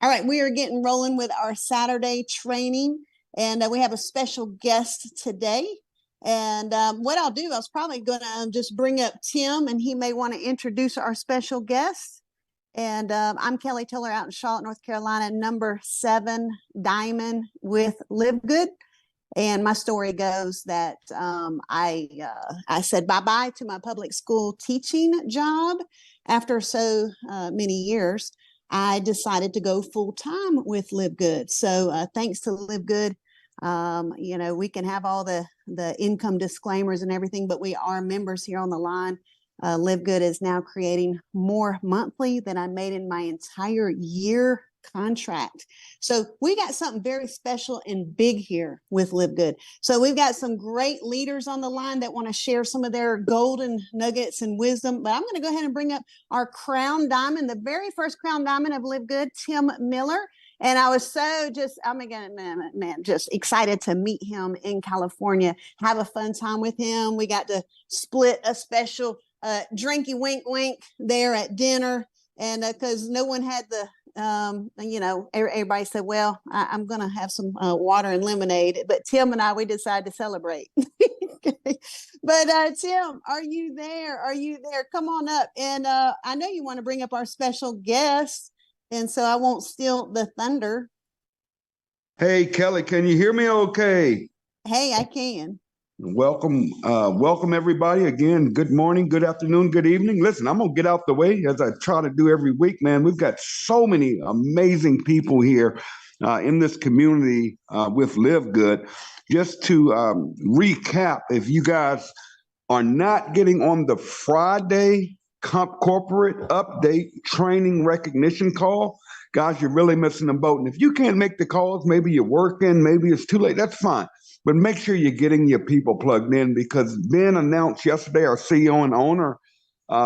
All right, we are getting rolling with our Saturday training, and we have a special guest today. And what I'll do, I was probably going to just bring up Tim, and he may want to introduce our special guest. And I'm Kelly Tiller out in Charlotte, North Carolina, number 7 diamond with LiveGood. And my story goes that I said bye-bye to my public school teaching job. After so many years, I decided to go full-time with LiveGood. So thanks to LiveGood, we can have all the income disclaimers and everything, but we are members here on the line. LiveGood is now creating more monthly than I made in my entire year contract. So we got something very special and big here with LiveGood. So we've got some great leaders on the line that want to share some of their golden nuggets and wisdom. But I'm going to go ahead and bring up our crown diamond, the very first crown diamond of LiveGood, Tim Miller. And I was so just excited to meet him in California, have a fun time with him. We got to split a special drinky wink wink there at dinner. And because no one had the everybody said, well, I'm going to have some water and lemonade. But Tim and we decided to celebrate. Okay. But Tim, are you there? Are you there? Come on up. And I know you want to bring up our special guest. And so I won't steal the thunder. Hey, Kelly, can you hear me okay? Hey, I can. Welcome everybody. Again, good morning, good afternoon, good evening. Listen, I'm gonna get out the way as I try to do every week, man. We've got so many amazing people here in this community with LiveGood. Just to recap, if you guys are not getting on the Friday corporate update training recognition call, guys, you're really missing the boat. And if you can't make the calls, maybe you're working, maybe it's too late, that's fine. But make sure you're getting your people plugged in, because Ben announced yesterday, our CEO and owner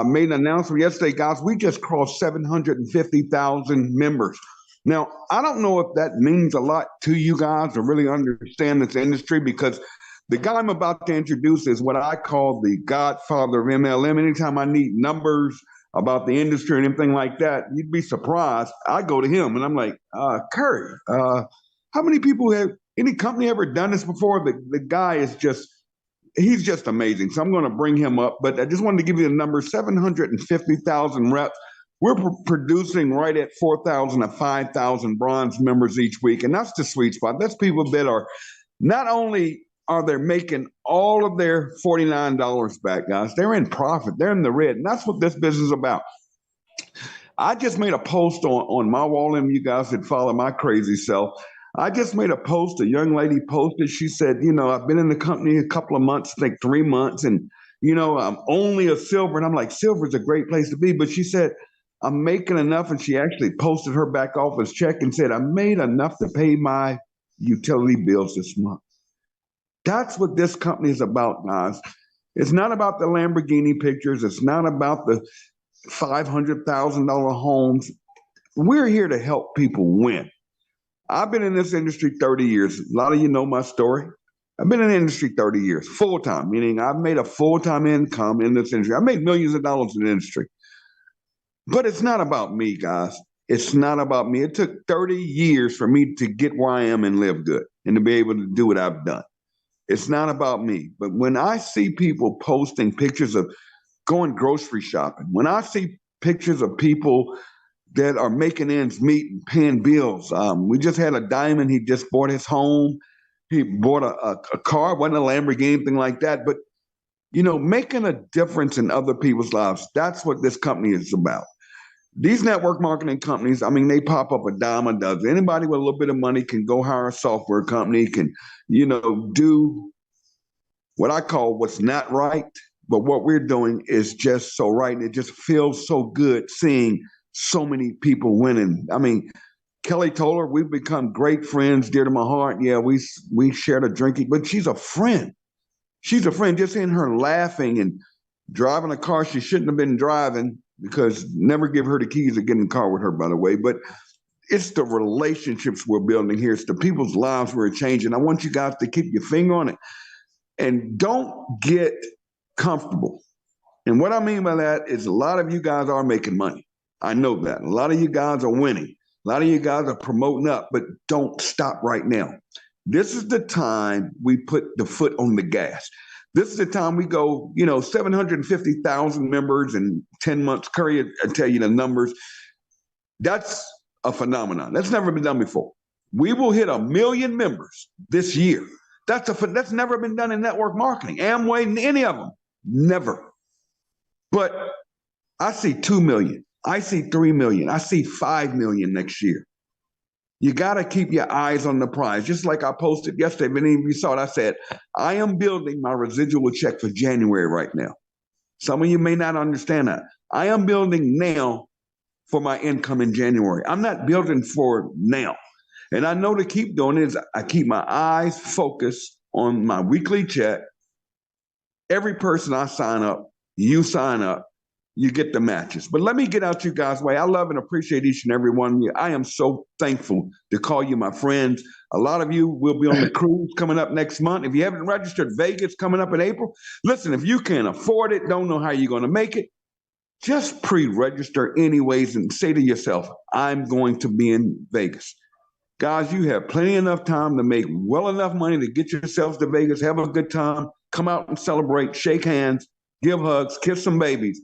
made an announcement yesterday, guys, we just crossed 750,000 members. Now, I don't know if that means a lot to you guys to really understand this industry, because the guy I'm about to introduce is what I call the godfather of MLM. Anytime I need numbers about the industry and anything like that, you'd be surprised. I go to him and I'm like, Curry, how many people have any company ever done this before? The guy is he's just amazing. So I'm going to bring him up, but I just wanted to give you the number, 750,000 reps. We're producing right at 4,000 to 5,000 bronze members each week. And that's the sweet spot. That's people that are not only are they making all of their $49 back, guys, they're in profit. They're in the red. And that's what this business is about. I just made a post on my wall, and you guys that follow my crazy self. I just made a post, a young lady posted, she said, I've been in the company a couple of months, I think 3 months, and, I'm only a silver. And I'm like, silver is a great place to be. But she said, I'm making enough. And she actually posted her back office check and said, I made enough to pay my utility bills this month. That's what this company is about, guys. It's not about the Lamborghini pictures. It's not about the $500,000 homes. We're here to help people win. I've been in this industry 30 years. A lot of you know my story. I've been in the industry 30 years, full-time, meaning I've made a full-time income in this industry. I made millions of dollars in the industry. But it's not about me, guys. It's not about me. It took 30 years for me to get where I am and LiveGood and to be able to do what I've done. It's not about me. But when I see people posting pictures of going grocery shopping, when I see pictures of people that are making ends meet and paying bills. We just had a diamond. He just bought his home. He bought a car, wasn't a Lamborghini, anything like that. But, making a difference in other people's lives, that's what this company is about. These network marketing companies, they pop up a dime a dozen. Anybody with a little bit of money can go hire a software company, can, do what I call what's not right. But what we're doing is just so right. And it just feels so good seeing so many people winning. Kelly Toller, we've become great friends, dear to my heart. Yeah, we shared a drinking, but she's a friend. She's a friend. Just seeing her laughing and driving a car she shouldn't have been driving, because never give her the keys to get in the car with her, by the way. But it's the relationships we're building here. It's the people's lives we're changing. I want you guys to keep your finger on it and don't get comfortable. And what I mean by that is a lot of you guys are making money. I know that. A lot of you guys are winning. A lot of you guys are promoting up, but don't stop right now. This is the time we put the foot on the gas. This is the time we go, 750,000 members in 10 months. Curry, I tell you the numbers. That's a phenomenon. That's never been done before. We will hit 1 million members this year. That's never been done in network marketing. Amway, any of them, never. But I see 2 million. I see 3 million. I see 5 million next year. You got to keep your eyes on the prize. Just like I posted yesterday, many of you saw it. I said, I am building my residual check for January right now. Some of you may not understand that. I am building now for my income in January. I'm not building for now. And I know to keep doing it is I keep my eyes focused on my weekly check. Every person I sign up, you sign up, you get the matches. But let me get out you guys' way. I love and appreciate each and every one of you. I am so thankful to call you my friends. A lot of you will be on the cruise coming up next month. If you haven't registered, Vegas coming up in April. Listen, if you can't afford it, don't know how you're going to make it, just pre-register anyways and say to yourself, I'm going to be in Vegas. Guys, you have plenty enough time to make well enough money to get yourselves to Vegas, have a good time, come out and celebrate, shake hands, give hugs, kiss some babies.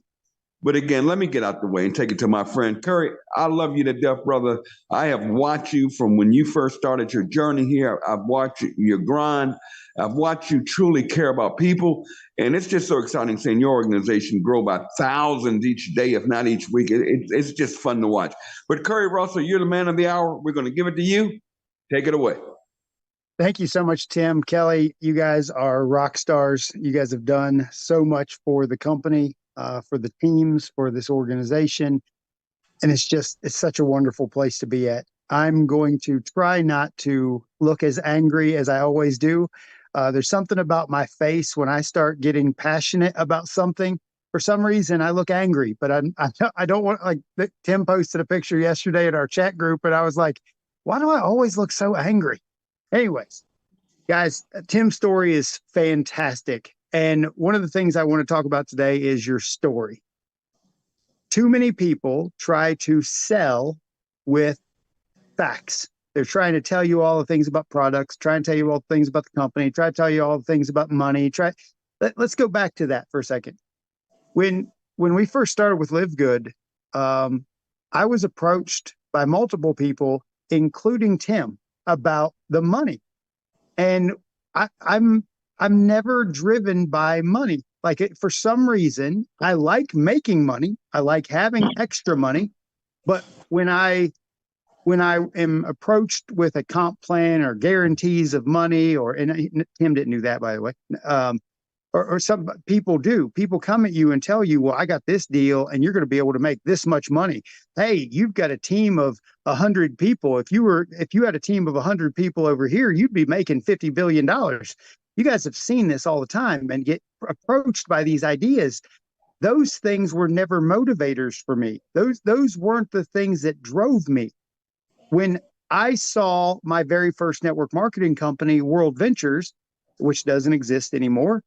But again, let me get out the way and take it to my friend Curry. I love you to death, brother. I have watched you from when you first started your journey here. I've watched your grind. I've watched you truly care about people. And it's just so exciting seeing your organization grow by thousands each day, if not each week. It's just fun to watch. But Curry Russell, you're the man of the hour. We're going to give it to you. Take it away. Thank you so much, Tim. Kelly, you guys are rock stars. You guys have done so much for the company, for the teams, for this organization. And it's such a wonderful place to be at. I'm going to try not to look as angry as I always do. There's something about my face when I start getting passionate about something. For some reason, I look angry, but I don't want, like Tim posted a picture yesterday in our chat group, and I was like, why do I always look so angry? Anyways, guys, Tim's story is fantastic. And one of the things I want to talk about today is your story. Too many people try to sell with facts. They're trying to tell you all the things about products, trying to tell you all the things about the company, try to tell you all the things about money. Let's go back to that for a second. When we first started with LiveGood, I was approached by multiple people, including Tim, about the money. And I'm never driven by money. For some reason, I like making money. I like having extra money. But when I am approached with a comp plan or guarantees of money, and Tim didn't do that, by the way, or some people do. People come at you and tell you, well, I got this deal and you're going to be able to make this much money. Hey, you've got a team of 100 people. If you had a team of 100 people over here, you'd be making $50 billion. You guys have seen this all the time and get approached by these ideas. Those things were never motivators for me. Those weren't the things that drove me. When I saw my very first network marketing company, World Ventures, which doesn't exist anymore,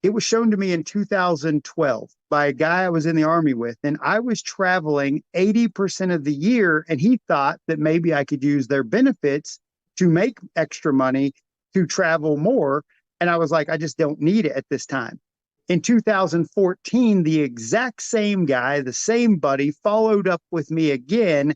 it was shown to me in 2012 by a guy I was in the Army with, and I was traveling 80% of the year, and he thought that maybe I could use their benefits to make extra money to travel more. And I was like, I just don't need it at this time. In 2014, the exact same guy, the same buddy, followed up with me again,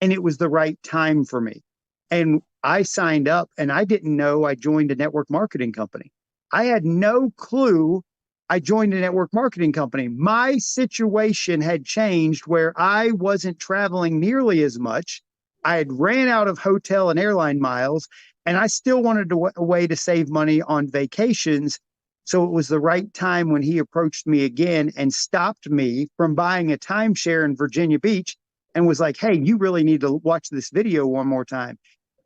and it was the right time for me. And I signed up, and I didn't know I joined a network marketing company. I had no clue I joined a network marketing company. My situation had changed where I wasn't traveling nearly as much. I had ran out of hotel and airline miles, and I still wanted a way to save money on vacations. So it was the right time when he approached me again and stopped me from buying a timeshare in Virginia Beach and was like, hey, you really need to watch this video one more time.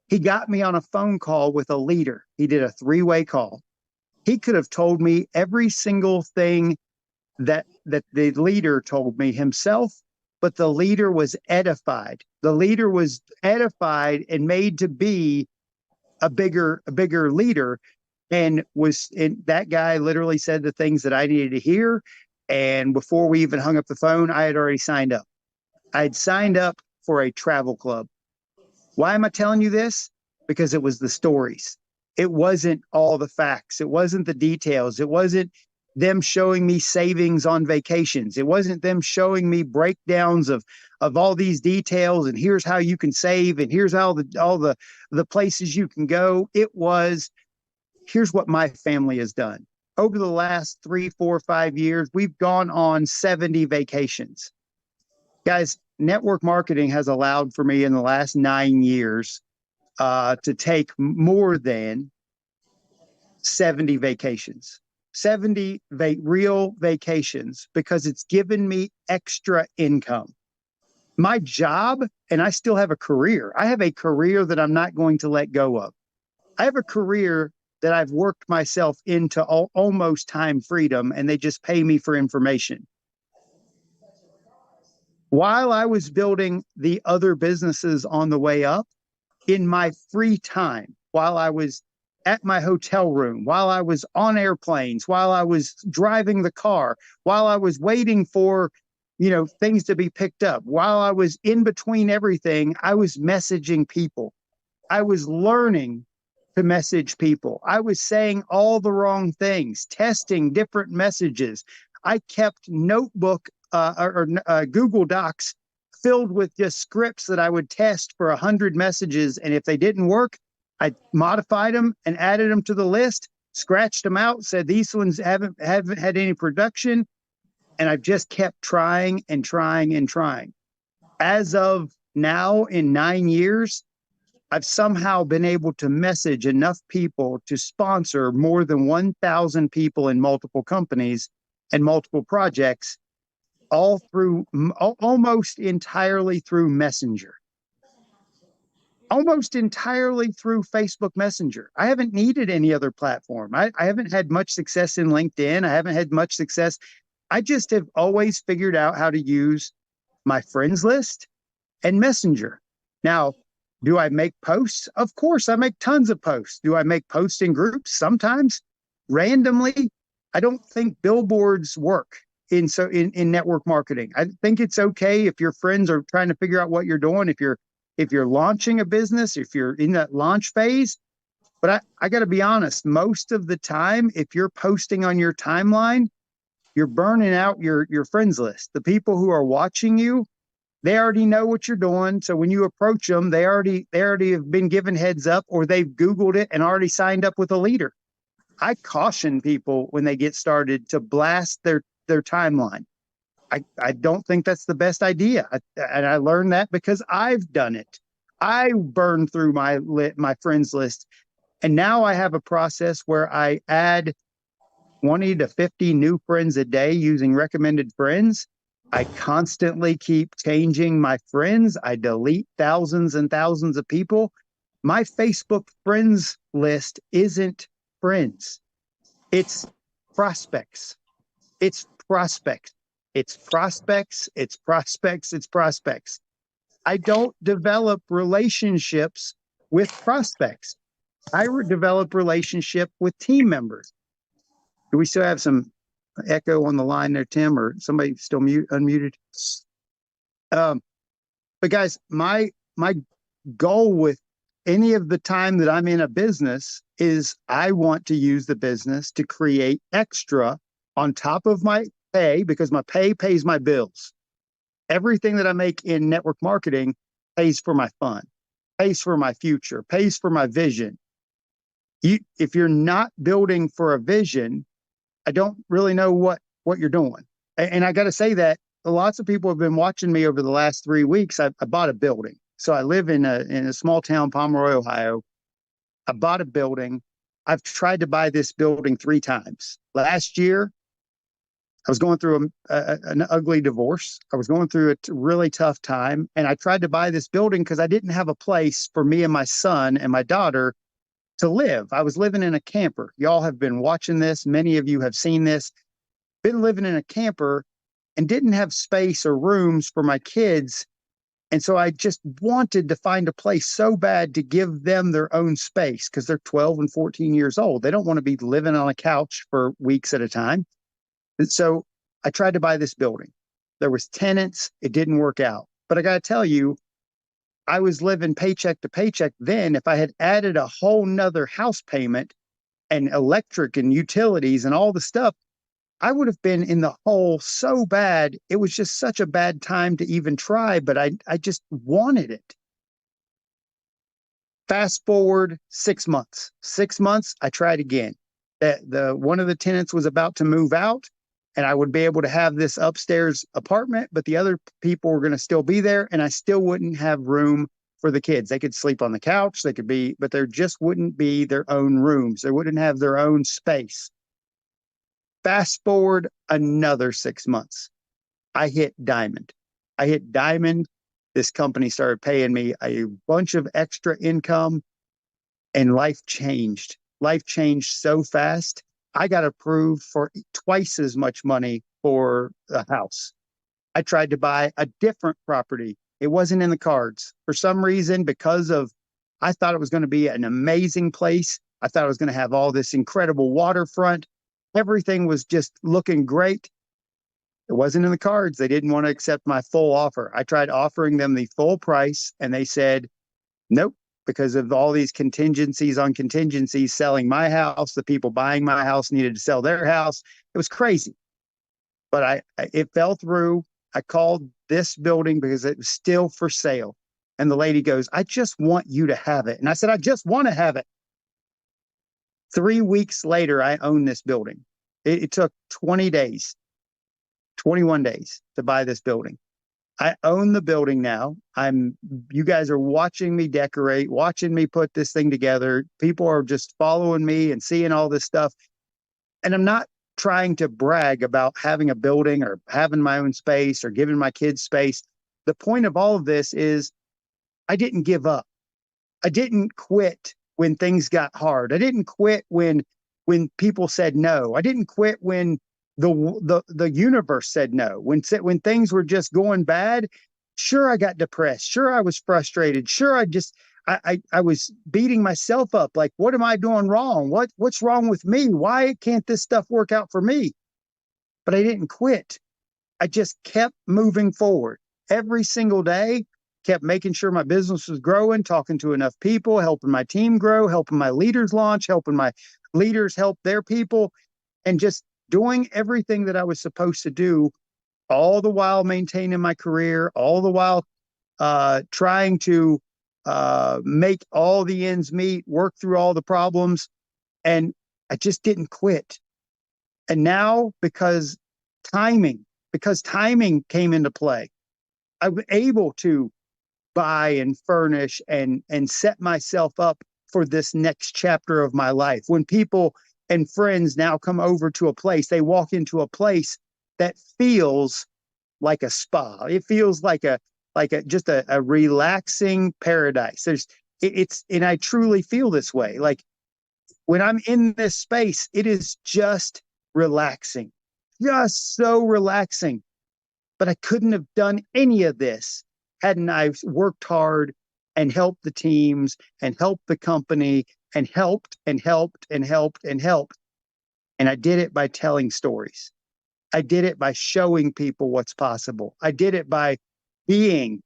He got me on a phone call with a leader. He did a 3-way call. He could have told me every single thing that the leader told me himself, but the leader was edified. The leader was edified and made to be a bigger leader, and that guy literally said the things that I needed to hear. And before we even hung up the phone, I had already signed up. I'd signed up for a travel club. Why am I telling you this? Because it was the stories. It wasn't all the facts. It wasn't the details. It wasn't them showing me savings on vacations. It wasn't them showing me breakdowns of all these details and here's how you can save and here's all the places you can go. It was, here's what my family has done. Over the last 3, 4, 5 years, we've gone on 70 vacations. Guys, network marketing has allowed for me in the last 9 years to take more than 70 vacations, 70 real vacations, because it's given me extra income. My job, and I still have a career. I have a career that I'm not going to let go of. I have a career that I've worked myself into almost time freedom, and they just pay me for information. While I was building the other businesses on the way up, in my free time, while I was at my hotel room, while I was on airplanes, while I was driving the car, while I was waiting for, things to be picked up, while I was in between everything, I was messaging people. I was learning to message people. I was saying all the wrong things, testing different messages. I kept notebook or Google Docs filled with just scripts that I would test for 100 messages. And if they didn't work, I modified them and added them to the list, scratched them out, said these ones haven't had any production. And I've just kept trying and trying and trying. As of now, in 9 years, I've somehow been able to message enough people to sponsor more than 1,000 people in multiple companies and multiple projects, all through almost entirely through Messenger. Almost entirely through Facebook Messenger. I haven't needed any other platform. I haven't had much success in LinkedIn. I haven't had much success. I just have always figured out how to use my friends list and Messenger. Now, do I make posts? Of course, I make tons of posts. Do I make posts in groups? Sometimes, randomly. I don't think billboards work in network marketing. I think it's okay if your friends are trying to figure out what you're doing, if you're launching a business, if you're in that launch phase. But I got to be honest, most of the time, if you're posting on your timeline, you're burning out your friends list. The people who are watching you, they already know what you're doing. So when you approach them, they already have been given heads up, or they've Googled it and already signed up with a leader. I caution people when they get started to blast their timeline. I don't think that's the best idea. And I learned that because I've done it. I burned through my friends list. And now I have a process where I add 20 to 50 new friends a day using recommended friends. I constantly keep changing my friends. I delete thousands and thousands of people. My Facebook friends list isn't friends. It's prospects. It's prospects. It's prospects. It's prospects. It's prospects. I don't develop relationships with prospects. I develop relationship with team members. Do we still have some echo on the line there, Tim, or somebody still unmuted? But guys, my goal with any of the time that I'm in a business is I want to use the business to create extra on top of my pay, because my pay pays my bills. Everything that I make in network marketing pays for my fun, pays for my future, pays for my vision. If you're not building for a vision, I don't really know what you're doing. And I got to say that lots of people have been watching me over the last 3 weeks. I bought a building. So I live in a small town, Pomeroy, Ohio. I bought a building. I've tried to buy this building 3 times. Last year, I was going through an ugly divorce. I was going through a really tough time. And I tried to buy this building because I didn't have a place for me and my son and my daughter to live. I was living in a camper. Y'all have been watching this. Many of you have seen this. Been living in a camper and didn't have space or rooms for my kids. And so I just wanted to find a place so bad to give them their own space, because they're 12 and 14 years old. They don't want to be living on a couch for weeks at a time. And so I tried to buy this building. There was tenants. It didn't work out. But I got to tell you, I was living paycheck to paycheck then. If I had added a whole nother house payment and electric and utilities and all the stuff, I would have been in the hole so bad. It was just such a bad time to even try, but I just wanted it. Fast forward 6 months. 6 months, I tried again. One of the tenants was about to move out, and I would be able to have this upstairs apartment, but the other people were going to still be there, and I still wouldn't have room for the kids. They could sleep on the couch, but there just wouldn't be their own rooms. They wouldn't have their own space. Fast forward another 6 months. I hit diamond. This company started paying me a bunch of extra income, and life changed. Life changed so fast. I got approved for twice as much money for the house. I tried to buy a different property. It wasn't in the cards. For some reason, I thought it was going to be an amazing place. I thought it was going to have all this incredible waterfront. Everything was just looking great. It wasn't in the cards. They didn't want to accept my full offer. I tried offering them the full price, and they said, nope, because of all these contingencies on contingencies, selling my house, the people buying my house needed to sell their house. It was crazy. But it fell through. I called this building because it was still for sale. And the lady goes, I just want you to have it. And I said, I just want to have it. 3 weeks later, I own this building. It took 21 days to buy this building. I own the building now. You guys are watching me decorate, watching me put this thing together. People are just following me and seeing all this stuff. And I'm not trying to brag about having a building or having my own space or giving my kids space. The point of all of this is I didn't give up. I didn't quit when things got hard. I didn't quit when people said no. I didn't quit when the universe said no. When things were just going bad, sure, I got depressed. Sure, I was frustrated. Sure, I was beating myself up. Like, what am I doing wrong? What's wrong with me? Why can't this stuff work out for me? But I didn't quit. I just kept moving forward every single day, kept making sure my business was growing, talking to enough people, helping my team grow, helping my leaders launch, helping my leaders help their people, and just doing everything that I was supposed to do, all the while maintaining my career, all the while trying to make all the ends meet, work through all the problems. And I just didn't quit. And now, because timing came into play, I'm able to buy and furnish and set myself up for this next chapter of my life. When people and friends now come over to a place, they walk into a place that feels like a spa. It feels like just a relaxing paradise. And I truly feel this way. Like, when I'm in this space, it is just relaxing, just so relaxing. But I couldn't have done any of this hadn't I worked hard and helped the teams and helped the company and helped and helped and helped and helped. And I did it by telling stories. I did it by showing people what's possible. I did it by being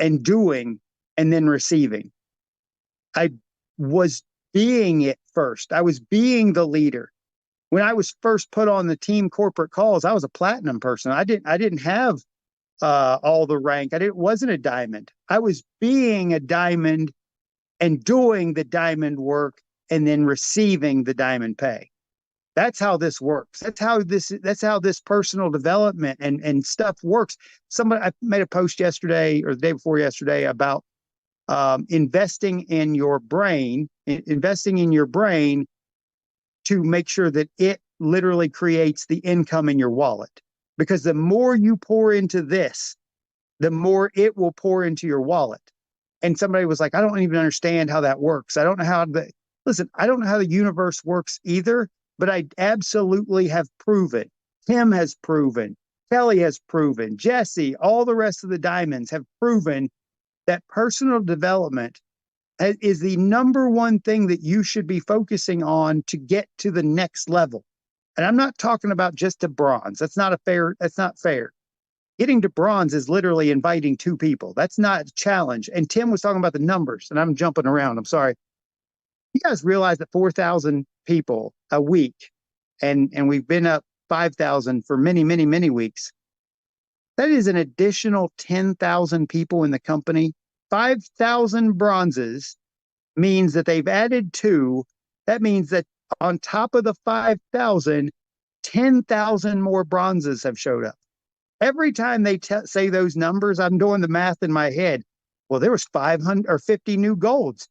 and doing and then receiving. I was being it first. I was being the leader. When I was first put on the team corporate calls, I was a platinum person. I didn't have all the rank. Wasn't a diamond. I was being a diamond and doing the diamond work and then receiving the diamond pay. That's how this works. That's how this personal development and stuff works. I made a post yesterday or the day before yesterday about investing in your brain to make sure that it literally creates the income in your wallet. Because the more you pour into this, the more it will pour into your wallet. And somebody was like, I don't even understand how that works. I don't know how the universe works either, but I absolutely have proven. Tim has proven, Kelly has proven, Jesse, all the rest of the diamonds have proven that personal development is the number one thing that you should be focusing on to get to the next level. And I'm not talking about just a bronze. That's not fair. Getting to bronze is literally inviting 2 people. That's not a challenge. And Tim was talking about the numbers, and I'm jumping around. I'm sorry. You guys realize that 4,000 people a week, and we've been up 5,000 for many, many, many weeks. That is an additional 10,000 people in the company. 5,000 bronzes means that they've added 2. That means that on top of the 5,000, 10,000 more bronzes have showed up. Every time they say those numbers, I'm doing the math in my head. Well, there was 500 or 50 new golds.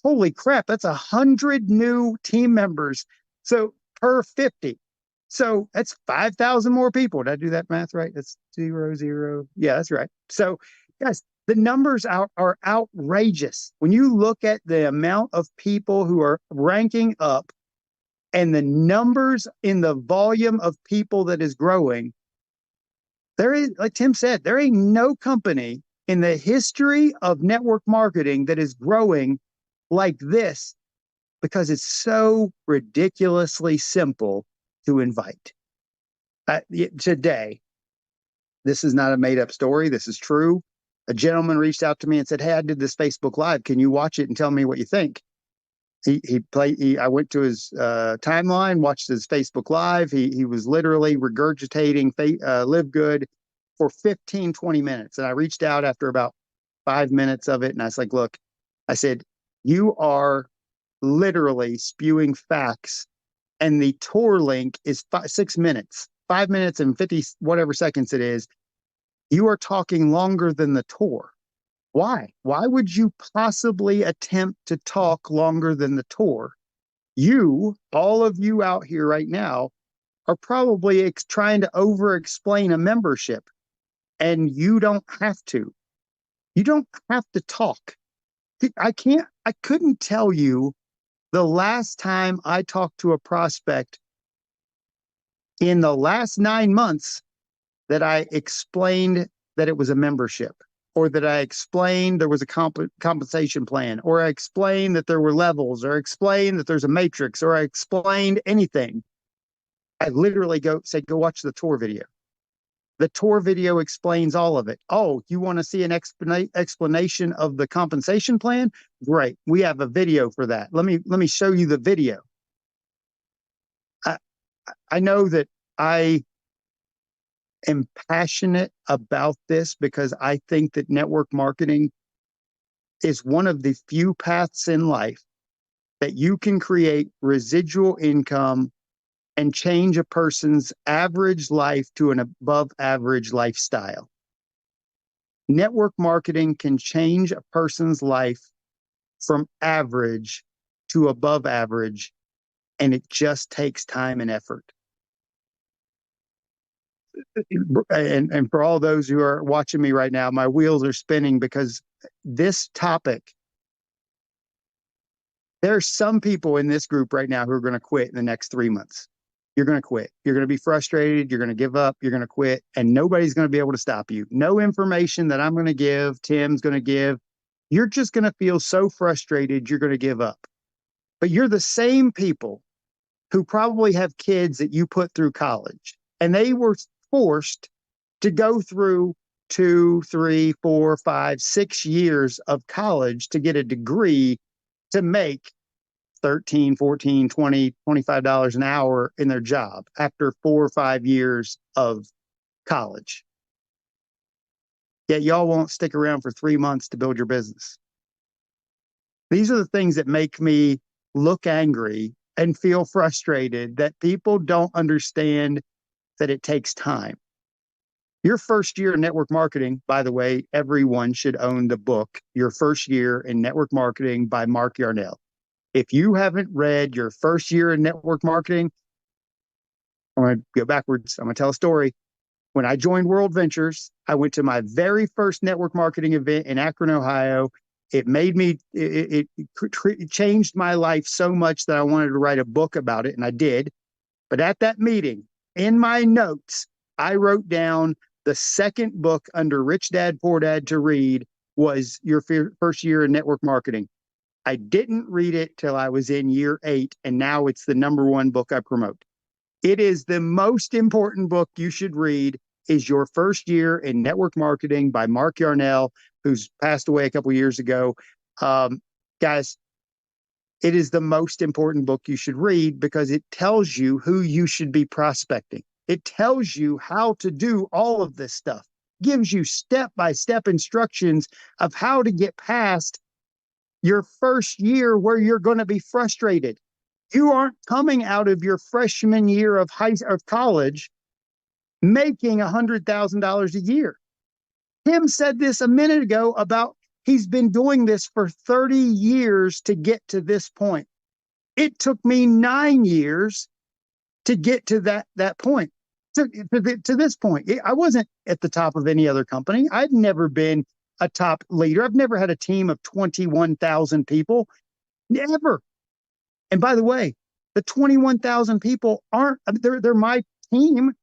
Holy crap, that's 100 new team members. So per 50. So that's 5,000 more people. Did I do that math right? That's 0, 0. Yeah, that's right. So guys, the numbers are outrageous. When you look at the amount of people who are ranking up and the numbers in the volume of people that is growing, there is, like Tim said, there ain't no company in the history of network marketing that is growing like this because it's so ridiculously simple to invite. Today, this is not a made up story. This is true. A gentleman reached out to me and said, "Hey, I did this Facebook Live. Can you watch it and tell me what you think?" I went to his timeline, watched his Facebook Live. He was literally regurgitating LiveGood for 15, 20 minutes. And I reached out after about 5 minutes of it. And I was like, look, I said, you are literally spewing facts. And the tour link is 6 minutes, 5 minutes and 50 whatever seconds it is. You are talking longer than the tour. Why? Why would you possibly attempt to talk longer than the tour? You, all of you out here right now, are probably trying to over-explain a membership, and you don't have to. You don't have to talk. I couldn't tell you the last time I talked to a prospect in the last 9 months that I explained that it was a membership, or that I explained there was a compensation plan, or I explained that there were levels, or explained that there's a matrix, or I explained anything. I literally go watch the tour video. The tour video explains all of it. Oh, you want to see an explanation of the compensation plan? Great. We have a video for that. Let me show you the video. I know that I am passionate about this because I think that network marketing is one of the few paths in life that you can create residual income and change a person's average life to an above average lifestyle. Network marketing can change a person's life from average to above average, and it just takes time and effort. And for all those who are watching me right now, my wheels are spinning because this topic, there are some people in this group right now who are going to quit in the next 3 months. You're going to quit. You're going to be frustrated. You're going to give up. You're going to quit, and nobody's going to be able to stop you. No information that I'm going to give, Tim's going to give. You're just going to feel so frustrated, you're going to give up. But you're the same people who probably have kids that you put through college, and they were forced to go through 2, 3, 4, 5, 6 years of college to get a degree to make $13, $14, $20, $25 an hour in their job after 4 or 5 years of college. Yet y'all won't stick around for 3 months to build your business. These are the things that make me look angry and feel frustrated, that people don't understand that it takes time. Your first year in network marketing, by the way, everyone should own the book, Your First Year in Network Marketing by Mark Yarnell. If you haven't read Your First Year in Network Marketing, I'm going to go backwards. I'm going to tell a story. When I joined World Ventures, I went to my very first network marketing event in Akron, Ohio. It made me, it changed my life so much that I wanted to write a book about it, and I did. But at that meeting, in my notes, I wrote down the second book under Rich Dad, Poor Dad to read was Your First Year in Network Marketing. I didn't read it till I was in year 8, and now it's the #1 book I promote. It is the most important book you should read. is your first year in network marketing by Mark Yarnell, who's passed away a couple years ago. Guys, it is the most important book you should read because it tells you who you should be prospecting. It tells you how to do all of this stuff, gives you step-by-step instructions of how to get past your first year where you're going to be frustrated. You aren't coming out of your freshman year of college making $100,000 a year. Tim said this a minute ago about he's been doing this for 30 years to get to this point. It took me 9 years to get to that point, to this point. I wasn't at the top of any other company. I'd never been a top leader. I've never had a team of 21,000 people. Never. And by the way, the 21,000 people they're my team,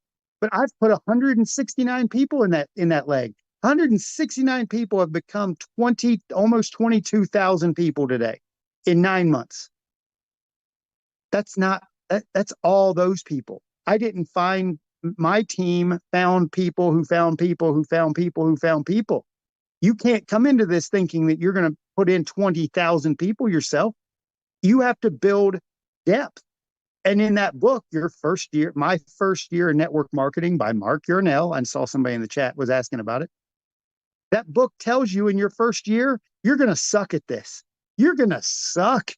but I've put 169 people in that leg. 169 people have become almost 22,000 people today in 9 months. That's all those people. I didn't find my team found people who found people who found people who found people. You can't come into this thinking that you're going to put in 20,000 people yourself. You have to build depth. And in that book, my first year in network marketing by Mark Yarnell, I saw somebody in the chat was asking about it. That book tells you in your first year, you're going to suck at this. You're going to suck.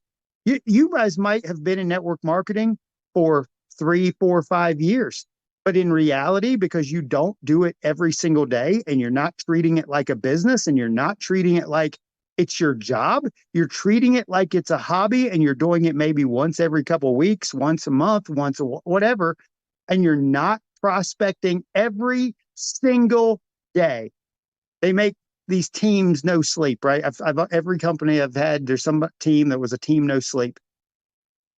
You guys might have been in network marketing for 3, 4, 5 years. But in reality, because you don't do it every single day and you're not treating it like a business and you're not treating it like it's your job, you're treating it like it's a hobby and you're doing it maybe once every couple of weeks, once a month, whatever, and you're not prospecting every single day. They make these teams no sleep, right? Every company I've had, there's some team that was a team no sleep.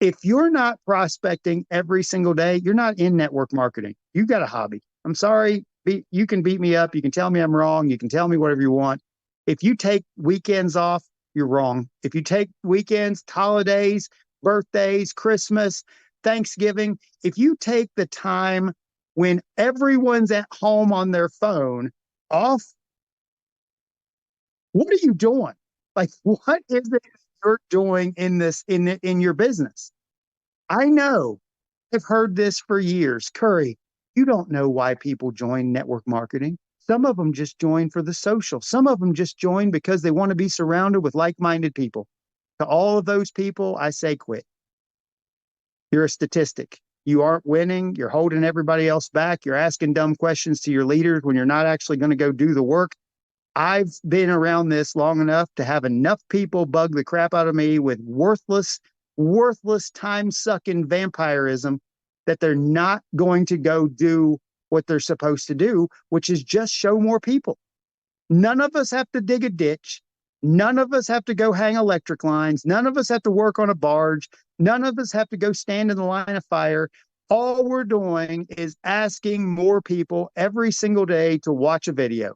If you're not prospecting every single day, you're not in network marketing. You've got a hobby. I'm sorry. You can beat me up. You can tell me I'm wrong. You can tell me whatever you want. If you take weekends off, you're wrong. If you take weekends, holidays, birthdays, Christmas, Thanksgiving, if you take the time when everyone's at home on their phone off, what are you doing? Like, what is it you're doing in your business? I know. I've heard this for years. Curry, you don't know why people join network marketing. Some of them just join for the social. Some of them just join because they want to be surrounded with like-minded people. To all of those people, I say quit. You're a statistic. You aren't winning. You're holding everybody else back. You're asking dumb questions to your leaders when you're not actually going to go do the work. I've been around this long enough to have enough people bug the crap out of me with worthless time-sucking vampirism that they're not going to go do what they're supposed to do, which is just show more people. None of us have to dig a ditch. None of us have to go hang electric lines. None of us have to work on a barge. None of us have to go stand in the line of fire. All we're doing is asking more people every single day to watch a video.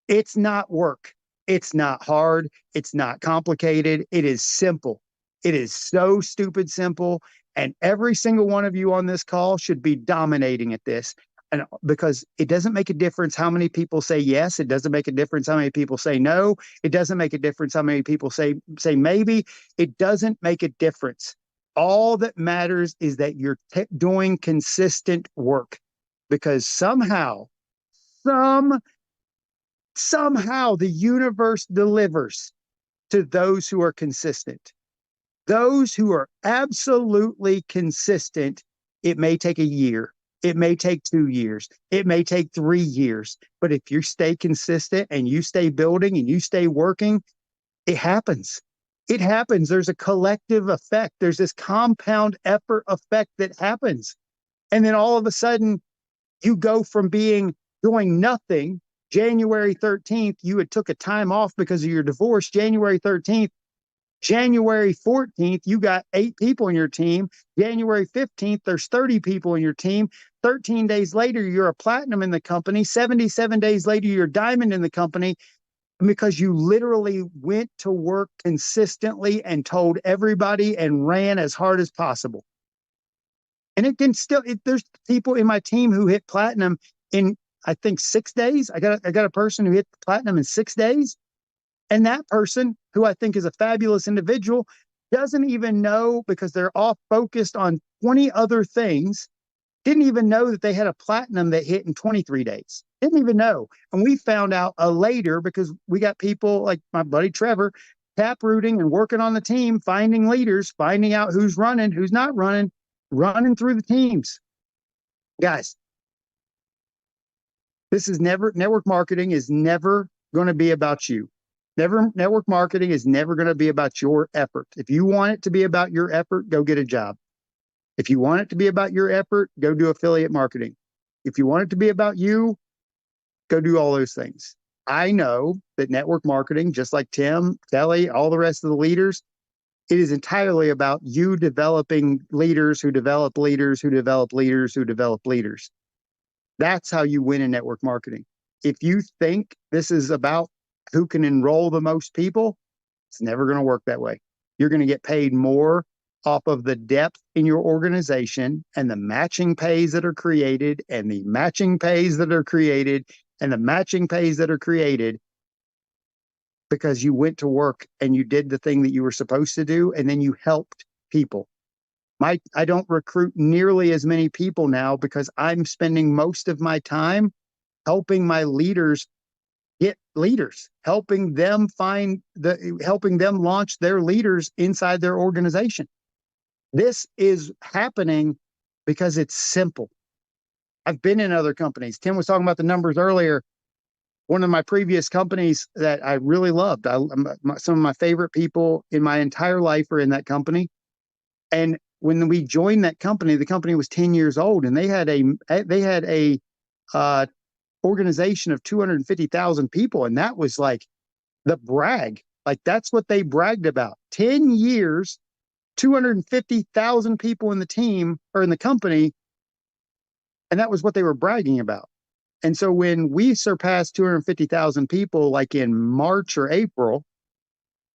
It's not work. It's not hard. It's not complicated. It is simple. It is so stupid simple. And every single one of you on this call should be dominating at this. And because it doesn't make a difference how many people say yes. It doesn't make a difference how many people say no. It doesn't make a difference how many people say maybe. It doesn't make a difference. All that matters is that you're doing consistent work, because somehow the universe delivers to those who are consistent. Those who are absolutely consistent, it may take a year. It may take 2 years. It may take 3 years. But if you stay consistent and you stay building and you stay working, it happens. It happens. There's a collective effect. There's this compound effort effect that happens. And then all of a sudden, you go from doing nothing. January 13th, you had took a time off because of your divorce. January 13th, January 14th, you got 8 people in your team. January 15th, there's 30 people in your team. 13 days later, you're a platinum in the company. 77 days later, you're a diamond in the company, because you literally went to work consistently and told everybody and ran as hard as possible. And it can still, there's people in my team who hit platinum in I think 6 days. I got a person who hit platinum in 6 days. And that person, who I think is a fabulous individual, doesn't even know, because they're all focused on 20 other things, didn't even know that they had a platinum that hit in 23 days. Didn't even know. And we found out later, because we got people like my buddy Trevor tap rooting and working on the team, finding leaders, finding out who's running, who's not running, running through the teams. Guys, network marketing is never going to be about you. Network marketing is never going to be about your effort. If you want it to be about your effort, go get a job. If you want it to be about your effort, go do affiliate marketing. If you want it to be about you, go do all those things. I know that network marketing, just like Tim, Kelly, all the rest of the leaders, it is entirely about you developing leaders who develop leaders who develop leaders who develop leaders. That's how you win in network marketing. If you think this is about who can enroll the most people, it's never going to work that way. You're going to get paid more off of the depth in your organization and the matching pays that are created and the matching pays that are created and the matching pays that are created because you went to work and you did the thing that you were supposed to do, and then you helped people. I don't recruit nearly as many people now because I'm spending most of my time helping my leaders get leaders, helping them launch their leaders inside their organization. This is happening because it's simple. I've been in other companies. Tim was talking about the numbers earlier. One of my previous companies that I really loved, some of my favorite people in my entire life are in that company. And when we joined that company, the company was 10 years old, and they had a organization of 250,000 people. And that was like the brag. Like, that's what they bragged about. 10 years, 250,000 people in the team or in the company. And that was what they were bragging about. And so when we surpassed 250,000 people, like in March or April,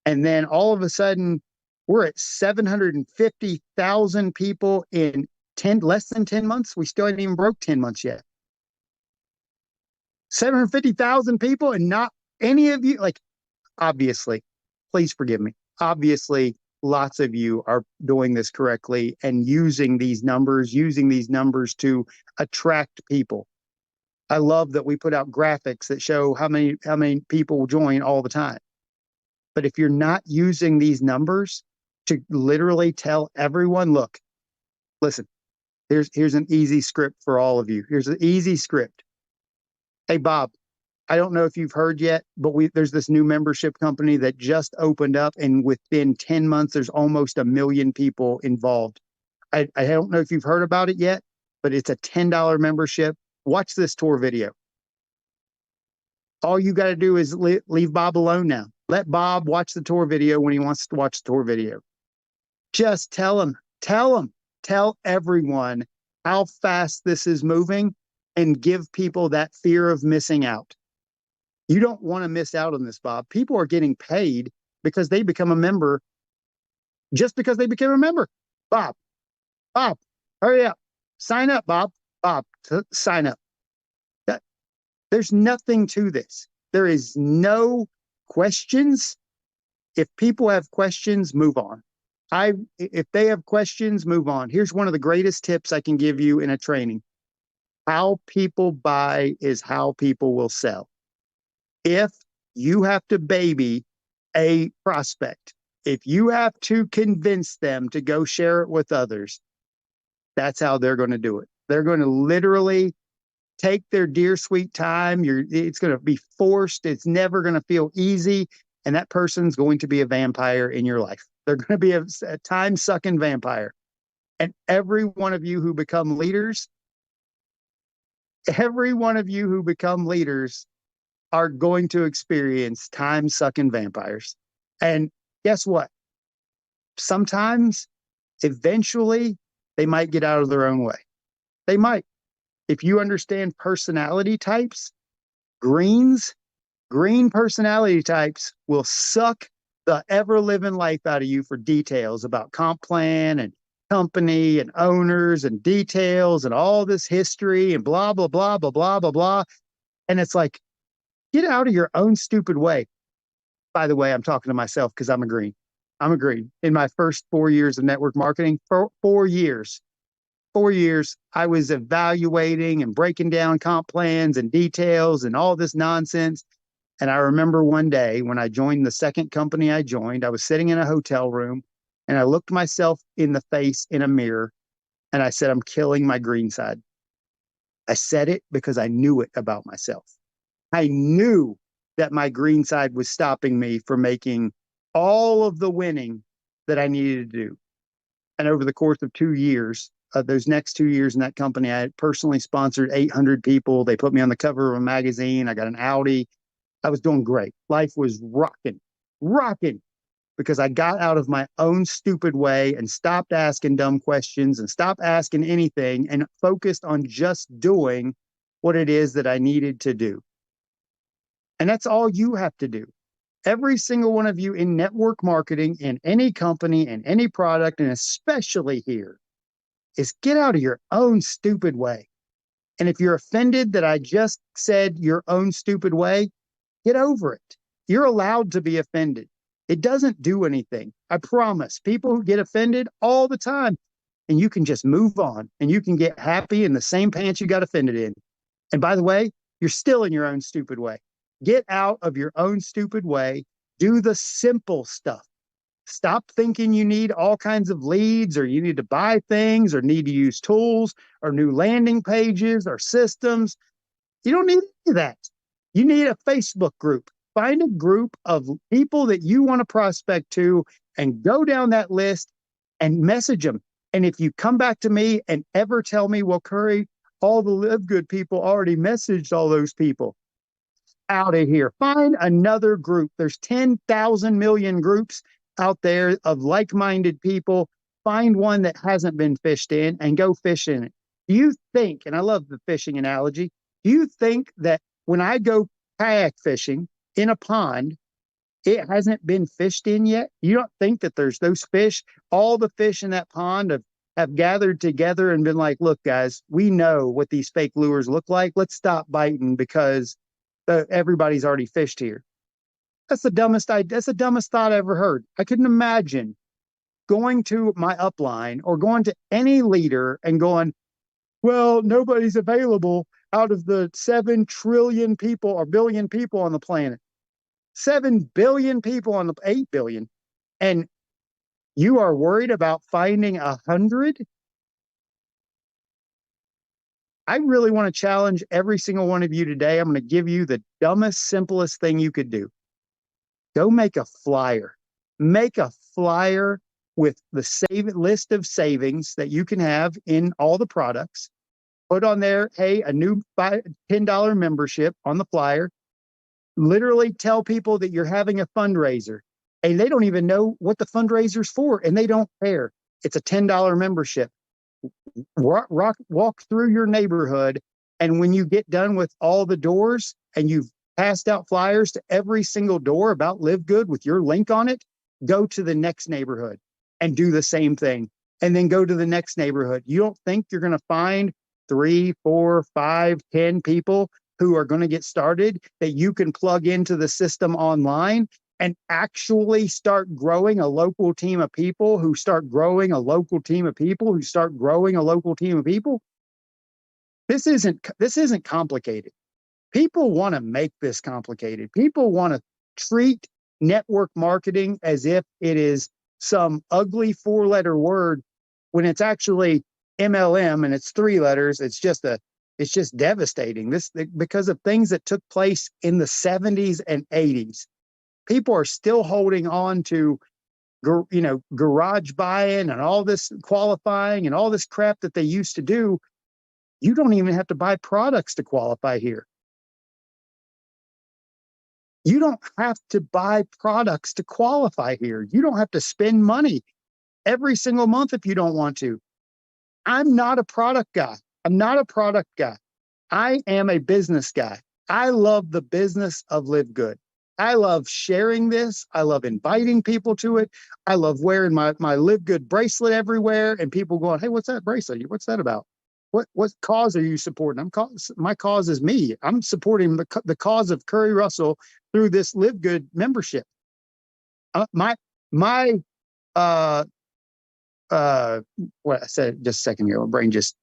and then all of a sudden we're at 750,000 people in less than 10 months. We still haven't even broke 10 months yet. 750,000 people, and not any of you, like, obviously, please forgive me. Obviously, lots of you are doing this correctly and using these numbers to attract people. I love that we put out graphics that show how many people join all the time. But if you're not using these numbers to literally tell everyone, look, listen, here's an easy script for all of you. Here's an easy script. Hey, Bob, I don't know if you've heard yet, but there's this new membership company that just opened up, and within 10 months, there's almost 1 million people involved. I don't know if you've heard about it yet, but it's a $10 membership. Watch this tour video. All you got to do is leave Bob alone now. Let Bob watch the tour video when he wants to watch the tour video. Just tell everyone how fast this is moving, and give people that fear of missing out. You don't want to miss out on this, Bob. People are getting paid because they become a member, just because they became a member. Bob, hurry up. Sign up, Bob. Sign up. There's nothing to this. There is no questions. If people have questions, move on. If they have questions, move on. Here's one of the greatest tips I can give you in a training. How people buy is how people will sell. If you have to baby a prospect, if you have to convince them to go share it with others, that's how they're going to do it. They're going to literally take their dear sweet time. It's going to be forced. It's never going to feel easy. And that person's going to be a vampire in your life. They're going to be a time-sucking vampire. And every one of you who become leaders are going to experience time-sucking vampires. And guess what? Sometimes, eventually, they might get out of their own way. They might. If you understand personality types, green personality types will suck the ever-living life out of you for details about comp plan and company and owners and details and all this history and blah, blah, blah, blah, blah, blah, blah. And it's like, get out of your own stupid way. By the way, I'm talking to myself because I'm agreeing. I'm agreeing. In my first 4 years of network marketing, for 4 years, 4 years, I was evaluating and breaking down comp plans and details and all this nonsense. And I remember one day when I joined the second company I joined, I was sitting in a hotel room and I looked myself in the face in a mirror and I said, I'm killing my green side. I said it because I knew it about myself. I knew that my green side was stopping me from making all of the winning that I needed to do. And over the course of 2 years, those next 2 years in that company, I personally sponsored 800 people. They put me on the cover of a magazine. I got an Audi. I was doing great. Life was rocking, because I got out of my own stupid way and stopped asking dumb questions and stopped asking anything and focused on just doing what it is that I needed to do. And that's all you have to do. Every single one of you in network marketing, in any company, in any product, and especially here, is get out of your own stupid way. And if you're offended that I just said your own stupid way, get over it. You're allowed to be offended. It doesn't do anything. I promise. People who get offended all the time, and you can just move on and you can get happy in the same pants you got offended in. And by the way, you're still in your own stupid way. Get out of your own stupid way. Do the simple stuff. Stop thinking you need all kinds of leads or you need to buy things or need to use tools or new landing pages or systems. You don't need any of that. You need a Facebook group. Find a group of people that you want to prospect to and go down that list and message them. And if you come back to me and ever tell me, well, Curry, all the LiveGood people already messaged all those people, out of here. Find another group. There's 10,000 million groups out there of like-minded people. Find one that hasn't been fished in and go fish in it. Do you think, and I love the fishing analogy, do you think that when I go kayak fishing in a pond, it hasn't been fished in yet? You don't think that there's those fish, all the fish in that pond have gathered together and been like, look, guys, we know what these fake lures look like. Let's stop biting because everybody's already fished here. That's the dumbest thought I ever heard. I couldn't imagine going to my upline or going to any leader and going, well, nobody's available out of the 7 trillion people or billion people on the planet. 7 billion people on the 8 billion. And you are worried about finding 100? I really want to challenge every single one of you today. I'm going to give you the dumbest, simplest thing you could do. Go make a flyer. Make a flyer with the list of savings that you can have in all the products. Put on there, hey, a new $10 membership on the flyer. Literally tell people that you're having a fundraiser. And they don't even know what the fundraiser's for, and they don't care. It's a $10 membership. Walk through your neighborhood, and when you get done with all the doors and you've passed out flyers to every single door about LiveGood with your link on it, go to the next neighborhood and do the same thing, and then go to the next neighborhood. You don't think you're going to find 3, 4, 5, 10 people who are going to get started that you can plug into the system online and actually start growing a local team of people who start growing a local team of people who start growing a local team of people? This isn't complicated. People want to make this complicated. People want to treat network marketing as if it is some ugly 4-letter word when it's actually MLM and it's 3 letters. It's just devastating. This because of things that took place in the 70s and 80s. People are still holding on to, garage buying and all this qualifying and all this crap that they used to do. You don't even have to buy products to qualify here. You don't have to buy products to qualify here. You don't have to spend money every single month if you don't want to. I'm not a product guy. I am a business guy. I love the business of LiveGood. I love sharing this. I love inviting people to it. I love wearing my LiveGood bracelet everywhere and people going, hey, what's that bracelet? What's that about? What cause are you supporting? My cause is me. I'm supporting the cause of Curry Russell through this LiveGood membership. My uh what I said just a second here, my brain just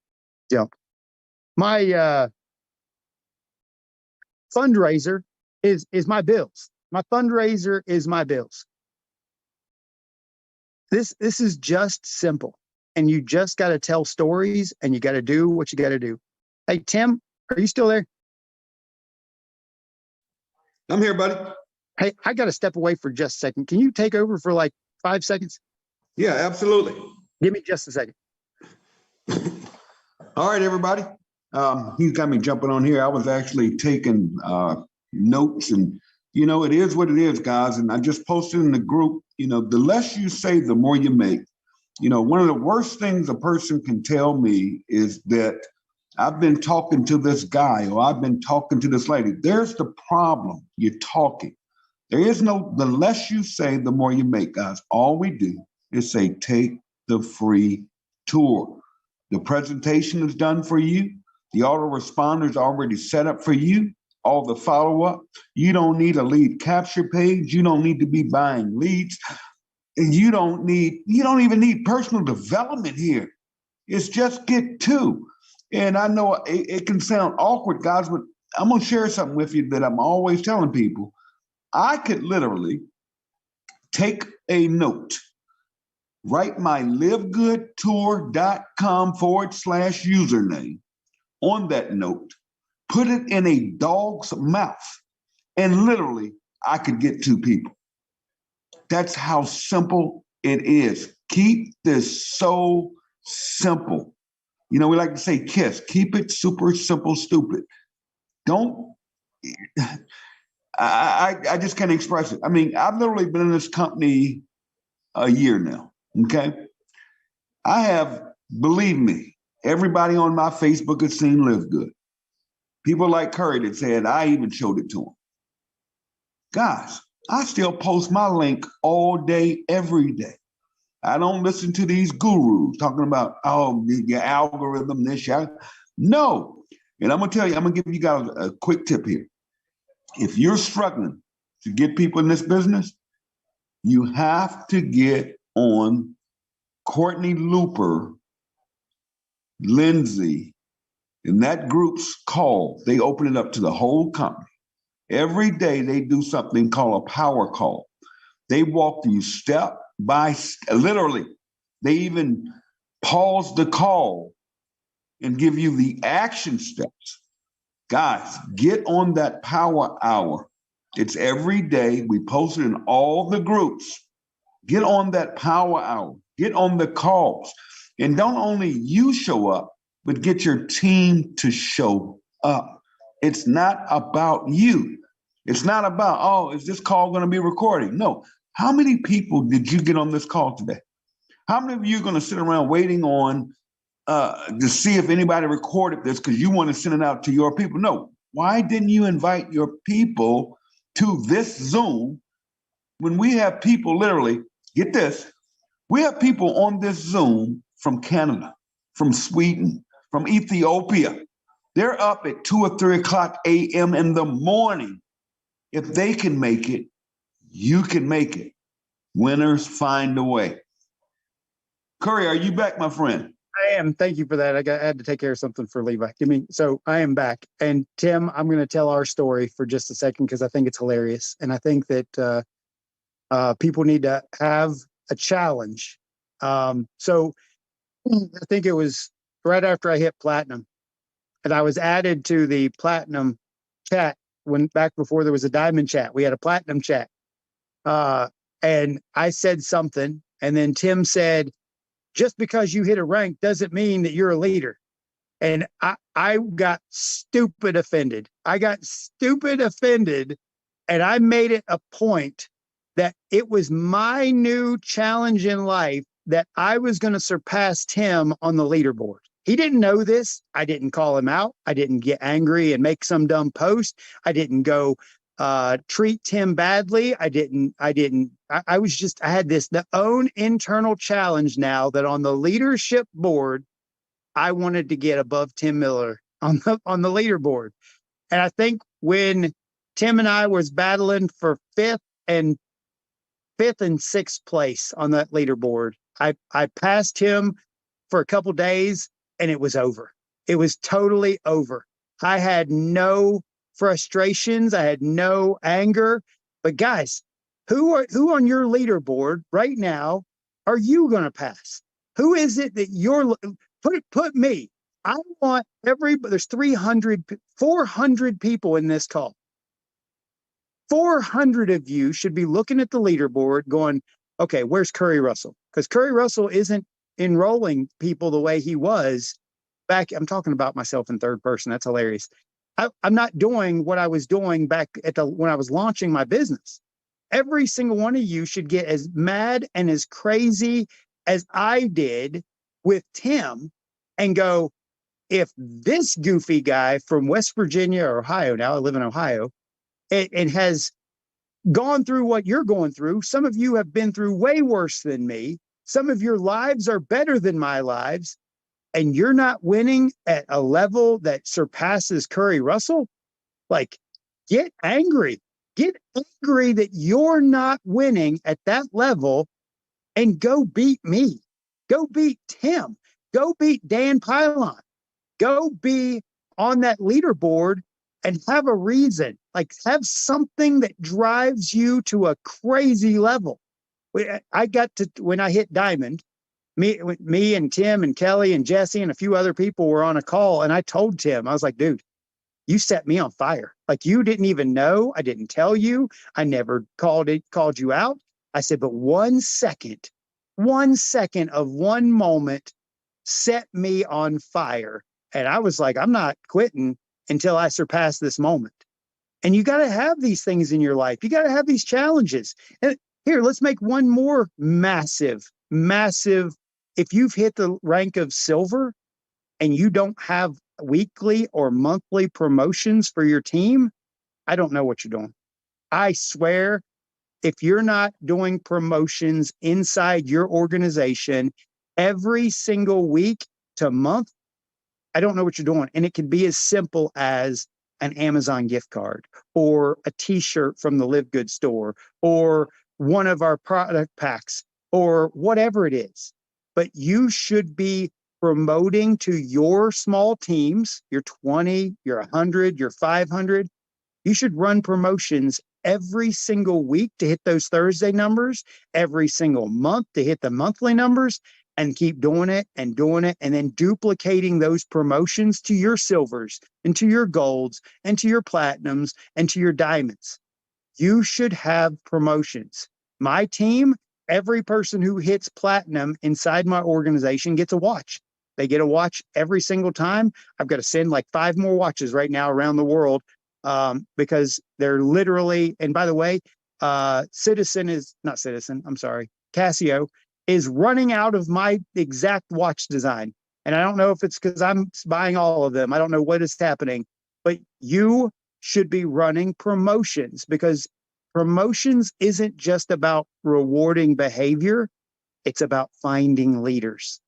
jumped. My fundraiser is my bills. My fundraiser is my bills. This is just simple. And you just got to tell stories, and you got to do what you got to do. Hey, Tim, are you still there? I'm here, buddy. Hey, I got to step away for just a second. Can you take over for like 5 seconds? Yeah, absolutely. Give me just a second. All right, everybody. He's got me jumping on here. I was actually taking notes, and it is what it is, guys. And I just posted in the group, the less you say, the more you make. One of the worst things a person can tell me is that I've been talking to this guy, or I've been talking to this lady. There's the problem. You're talking. The less you say, the more you make, guys. All we do is say, take the free tour. The presentation is done for you. The autoresponder is already set up for you. All the follow-up. You don't need a lead capture page. You don't need to be buying leads. And you don't even need personal development here. It's just get to. And I know it can sound awkward, guys, but I'm going to share something with you that I'm always telling people. I could literally take a note, write my livegoodtour.com/username on that note, put it in a dog's mouth, and literally I could get 2 people. That's how simple it is. Keep this so simple. We like to say KISS. Keep it super simple, stupid. Don't, I just can't express it. I mean, I've literally been in this company a year now, okay? I have, believe me, everybody on my Facebook has seen LiveGood. People like Curry that said, I even showed it to him. Guys, I still post my link all day, every day. I don't listen to these gurus talking about, your algorithm, this, yeah. No. And I'm going to tell you, I'm going to give you guys a quick tip here. If you're struggling to get people in this business, you have to get on Courtney Looper, Lindsay, and that group's call. They open it up to the whole company. Every day they do something called a power call. They walk you step by step, literally. They even pause the call and give you the action steps. Guys, get on that power hour. It's every day. We post it in all the groups. Get on that power hour. Get on the calls. And don't only you show up, but get your team to show up. It's not about you. It's not about, is this call going to be recorded? No. How many people did you get on this call today? How many of you are going to sit around waiting on to see if anybody recorded this because you want to send it out to your people? No. Why didn't you invite your people to this Zoom when we have people literally, get this, we have people on this Zoom from Canada, from Sweden, from Ethiopia. They're up at 2 or 3 o'clock a.m. in the morning. If they can make it, you can make it. Winners find a way. Curry, are you back, my friend? I am. Thank you for that. I had to take care of something for Levi. So I am back. And Tim, I'm going to tell our story for just a second because I think it's hilarious. And I think that people need to have a challenge. So I think it was right after I hit platinum, and I was added to the platinum chat back before there was a diamond chat. We had a platinum chat. And I said something, and then Tim said, just because you hit a rank doesn't mean that you're a leader. And I got stupid offended. And I made it a point that it was my new challenge in life that I was going to surpass Tim on the leaderboard. He didn't know this. I didn't call him out. I didn't get angry and make some dumb post. I didn't go treat Tim badly. I had this own internal challenge now that on the leadership board, I wanted to get above Tim Miller on the leaderboard. And I think when Tim and I was battling for fifth and sixth place on that leaderboard, I passed him for a couple days and it was over. It was totally over. I had no frustrations. I had no anger. But guys, who on your leaderboard right now are you going to pass? Who is it that you're put me? I want there's 400 people in this call. 400 of you should be looking at the leaderboard going, okay, where's Curry Russell? Because Curry Russell isn't enrolling people the way he was back. I'm talking about myself in third person. That's hilarious. I'm not doing what I was doing back when I was launching my business. Every single one of you should get as mad and as crazy as I did with Tim and go, if this goofy guy from West Virginia or Ohio, now I live in Ohio, and has gone through what you're going through. Some of you have been through way worse than me. Some of your lives are better than my lives, and you're not winning at a level that surpasses Curry Russell. Like, get angry. Get angry that you're not winning at that level and go beat me. Go beat Tim. Go beat Dan Pylon. Go be on that leaderboard and have a reason, like have something that drives you to a crazy level. I got to, when I hit diamond, me and Tim and Kelly and Jesse and a few other people were on a call, and I told Tim, I was like, dude, you set me on fire. Like, you didn't even know. I didn't tell you. I never called you out. I said, but 1 second of one moment set me on fire. And I was like, I'm not quitting until I surpass this moment. And you got to have these things in your life. You got to have these challenges. And here, let's make one more massive. If you've hit the rank of silver and you don't have weekly or monthly promotions for your team, I don't know what you're doing. I swear, if you're not doing promotions inside your organization every single week to month, I don't know what you're doing. And it could be as simple as an Amazon gift card or a t-shirt from the LiveGood store or one of our product packs or whatever it is. But you should be promoting to your small teams, your 20, your 100, your 500. You should run promotions every single week to hit those Thursday numbers, every single month to hit the monthly numbers, and keep doing it and then duplicating those promotions to your silvers and to your golds and to your platinums and to your diamonds. You should have promotions. My team, every person who hits platinum inside my organization gets a watch. They get a watch every single time. I've got to send like 5 more watches right now around the world because they're literally, and by the way, Casio is running out of my exact watch design. And I don't know if it's because I'm buying all of them. I don't know what is happening, but you should be running promotions, because promotions isn't just about rewarding behavior. It's about finding leaders,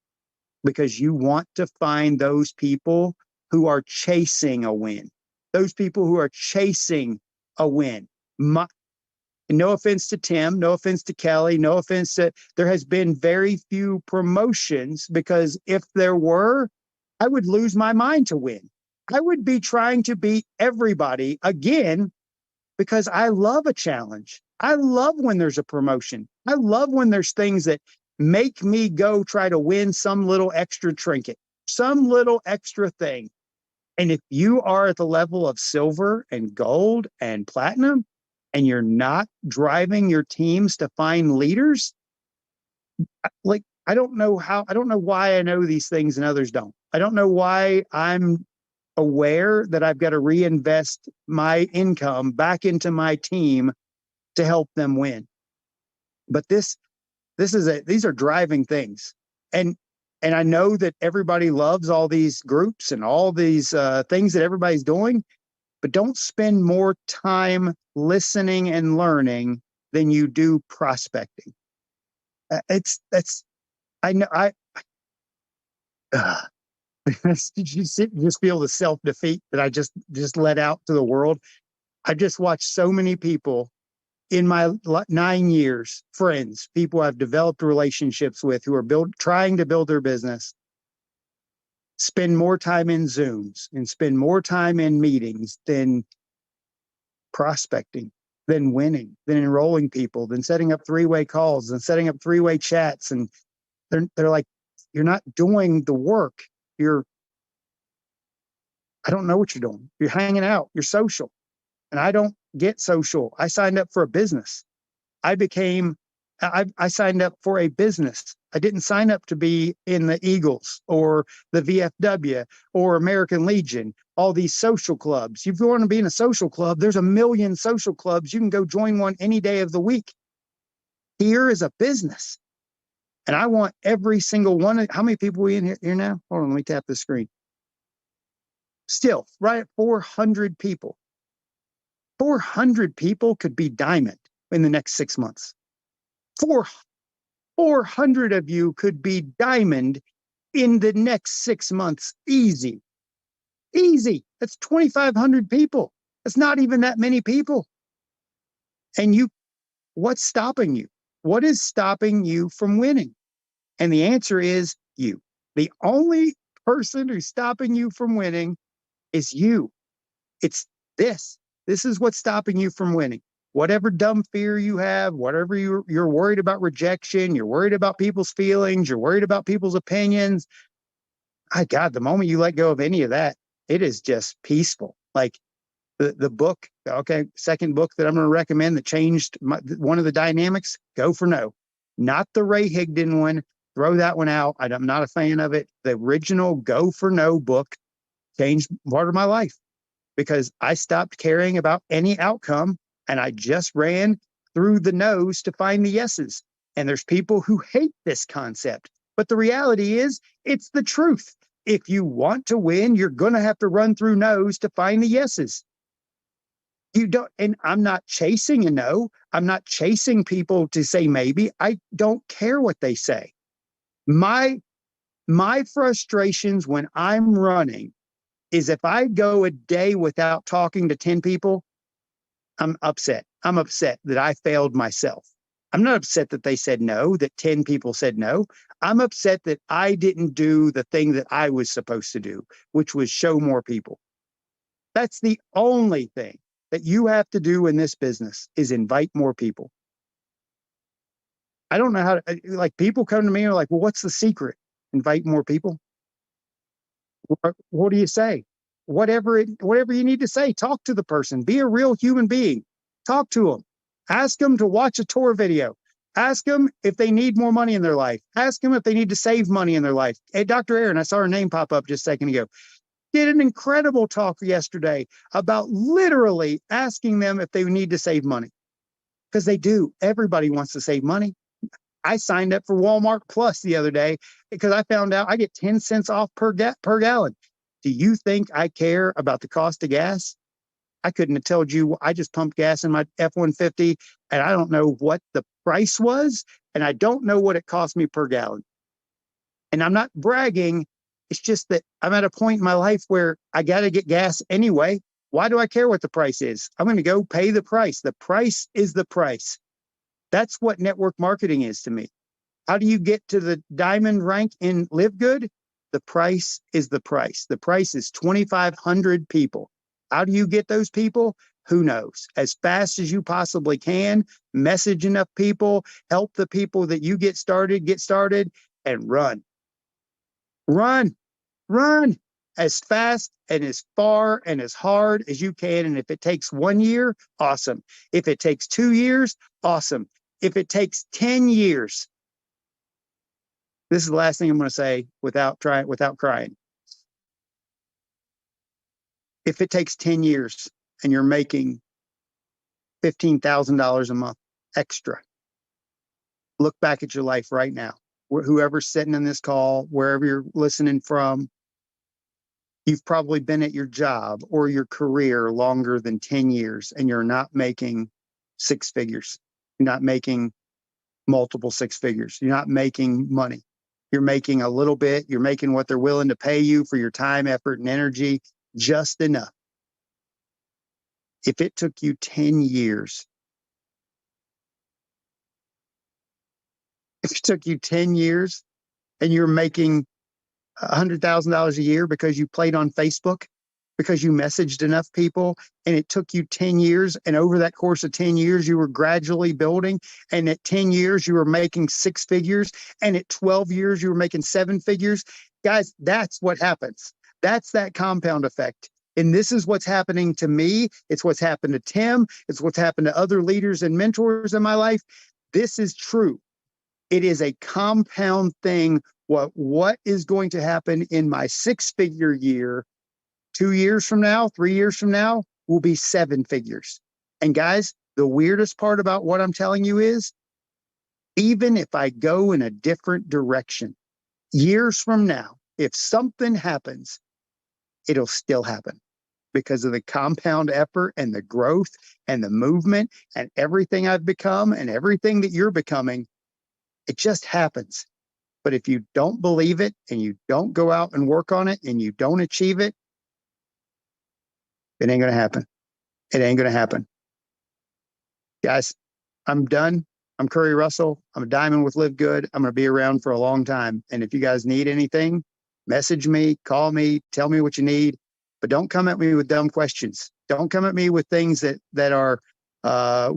because you want to find those people who are chasing a win, those people who are chasing a win. No offense to Tim, no offense to Kelly, no offense to, there has been very few promotions, because if there were, I would lose my mind to win. I would be trying to beat everybody again, because I love a challenge. I love when there's a promotion. I love when there's things that make me go try to win some little extra trinket, some little extra thing. And if you are at the level of silver and gold and platinum, and you're not driving your teams to find leaders, like, I don't know why I know these things and others don't. I don't know why I'm aware that I've got to reinvest my income back into my team to help them win. But these are driving things. And I know that everybody loves all these groups and all these things that everybody's doing, but don't spend more time listening and learning than you do prospecting. I know Did you just feel the self-defeat that I just let out to the world? I just watched so many people in my 9 years, friends, people I've developed relationships with who are trying to build their business, spend more time in Zooms and spend more time in meetings than prospecting, than winning, than enrolling people, than setting up three-way calls and setting up three-way chats. And they're like, you're not doing the work. I don't know what you're doing. You're hanging out. You're social. And I don't get social. I signed up for a business. I signed up for a business. I didn't sign up to be in the Eagles or the VFW or American Legion, all these social clubs. If you want to be in a social club, there's a million social clubs. You can go join one any day of the week. Here is a business. And I want every single one. How many people are we in here now? Hold on, let me tap the screen. Still, right at 400 people. 400 people could be diamond in the next 6 months. 400 of you could be diamond in the next 6 months. Easy. Easy. That's 2,500 people. That's not even that many people. And what's stopping you? What is stopping you from winning? And the answer is you. The only person who's stopping you from winning is you. It's this. This is what's stopping you from winning. Whatever dumb fear you have, whatever you're worried about rejection, you're worried about people's feelings, you're worried about people's opinions. My God, the moment you let go of any of that, it is just peaceful. Like the book, okay, second book that I'm going to recommend that changed one of the dynamics, Go for No. Not the Ray Higdon one. Throw that one out. I'm not a fan of it. The original Go for No book changed part of my life because I stopped caring about any outcome and I just ran through the no's to find the yeses. And there's people who hate this concept. But the reality is, it's the truth. If you want to win, you're going to have to run through no's to find the yeses. You don't, and I'm not chasing a no. I'm not chasing people to say maybe. I don't care what they say. My frustrations when I'm running is if I go a day without talking to 10 people, I'm upset. I'm upset that I failed myself. I'm not upset that they said no, that 10 people said no. I'm upset that I didn't do the thing that I was supposed to do, which was show more people. That's the only thing that you have to do in this business is invite more people. I don't know how to, like, people come to me and are like, well, what's the secret? Invite more people. What do you say? Whatever you need to say, talk to the person, be a real human being, talk to them, ask them to watch a tour video, ask them if they need more money in their life, ask them if they need to save money in their life. Hey, Dr. Aaron, I saw her name pop up just a second ago, did an incredible talk yesterday about literally asking them if they need to save money because they do. Everybody wants to save money. I signed up for Walmart Plus the other day because I found out I get 10 cents off per gallon. Do you think I care about the cost of gas? I couldn't have told you. I just pumped gas in my F-150 and I don't know what the price was and I don't know what it cost me per gallon. And I'm not bragging. It's just that I'm at a point in my life where I got to get gas anyway. Why do I care what the price is? I'm going to go pay the price. The price is the price. That's what network marketing is to me. How do you get to the diamond rank in LiveGood? The price is the price. The price is 2,500 people. How do you get those people? Who knows? As fast as you possibly can, message enough people, help the people that you get started, and run. Run as fast and as far and as hard as you can. And if it takes 1 year, awesome. If it takes 2 years, awesome. If it takes 10 years, this is the last thing I'm going to say without crying. If it takes 10 years and you're making $15,000 a month extra, look back at your life right now. Whoever's sitting in this call, wherever you're listening from, you've probably been at your job or your career longer than 10 years and you're not making six figures. You're not making multiple six figures. You're not making money. You're making a little bit. You're making what they're willing to pay you for your time, effort, and energy, just enough. If it took you 10 years, if it took you 10 years and you're making $100,000 a year because you played on Facebook, because you messaged enough people, and it took you 10 years, and over that course of 10 years, you were gradually building, and at 10 years, you were making 6 figures, and at 12 years, you were making 7 figures. Guys, that's what happens. That's that compound effect. And this is what's happening to me. It's what's happened to Tim. It's what's happened to other leaders and mentors in my life. This is true. It is a compound thing. What is going to happen in my 6-figure year, 2 years from now, 3 years from now, will be 7 figures. And guys, the weirdest part about what I'm telling you is, even if I go in a different direction, years from now, if something happens, it'll still happen because of the compound effort and the growth and the movement and everything I've become and everything that you're becoming. It just happens. But if you don't believe it and you don't go out and work on it and you don't achieve it, it ain't going to happen. It ain't going to happen. Guys, I'm done. I'm Curry Russell. I'm a diamond with LiveGood. I'm going to be around for a long time. And if you guys need anything, message me, call me, tell me what you need. But don't come at me with dumb questions. Don't come at me with things that are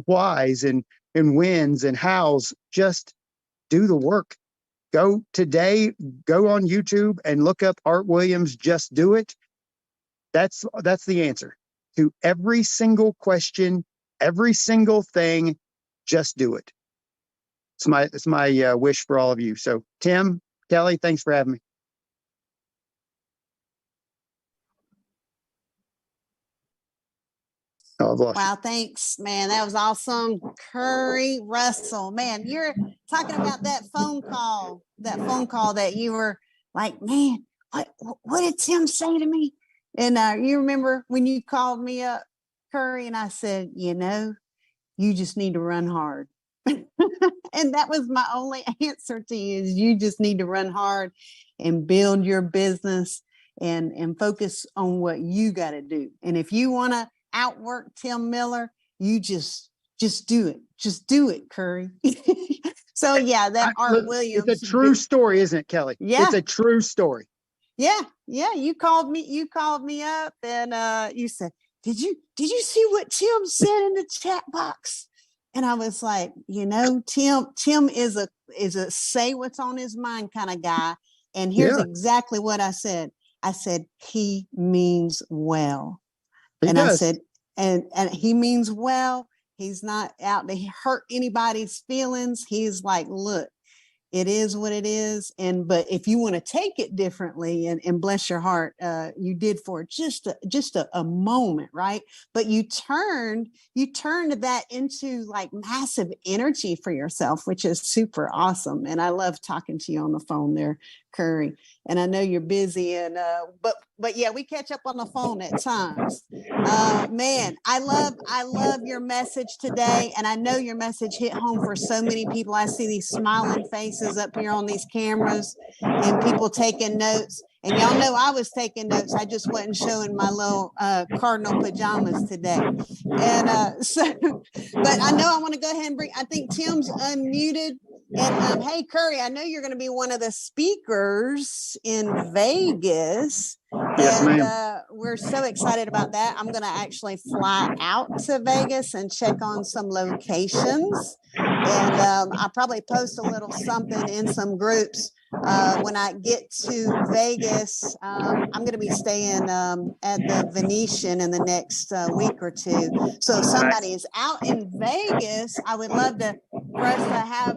whys and whens and hows. Just do the work. Go today, go on YouTube and look up Art Williams, Just Do It. That's the answer to every single question, every single thing. Just do it. It's my wish for all of you. So Tim, Kelly, thanks for having me. Oh, I've lost you. Wow, thanks, man. That was awesome. Curry Russell, man, you're talking about that phone call that you were like, man, what did Tim say to me? And you remember when you called me up, Curry, and I said, you just need to run hard. And that was my only answer to you, is you just need to run hard and build your business and focus on what you got to do. And if you want to outwork Tim Miller, you just do it. Just do it, Curry. So yeah, that Art Williams. It's a true story, isn't it, Kelly? Yeah. It's a true story. Yeah. You called me up and you said, did you see what Tim said in the chat box? And I was like, Tim is a say what's on his mind kind of guy. And here's exactly what I said. I said, he means well. I said, and he means well. He's not out to hurt anybody's feelings. He's like, look, it is what it is. But if you want to take it differently and bless your heart, you did for just a moment, right? But you turned that into like massive energy for yourself, which is super awesome. And I love talking to you on the phone there, Curry. And I know you're busy but yeah, we catch up on the phone at times. Man, I love your message today. And I know your message hit home for so many people. I see these smiling faces up here on these cameras and people taking notes. And y'all know I was taking notes. I just wasn't showing my little cardinal pajamas today. And but I know I want to go ahead and I think Tim's unmuted. And hey, Curry, I know you're going to be one of the speakers in Vegas. Yes, and we're so excited about that. I'm going to actually fly out to Vegas and check on some locations. And I'll probably post a little something in some groups. When I get to Vegas, I'm going to be staying at the Venetian in the next week or two. So if somebody is out in Vegas, I would love for us to have,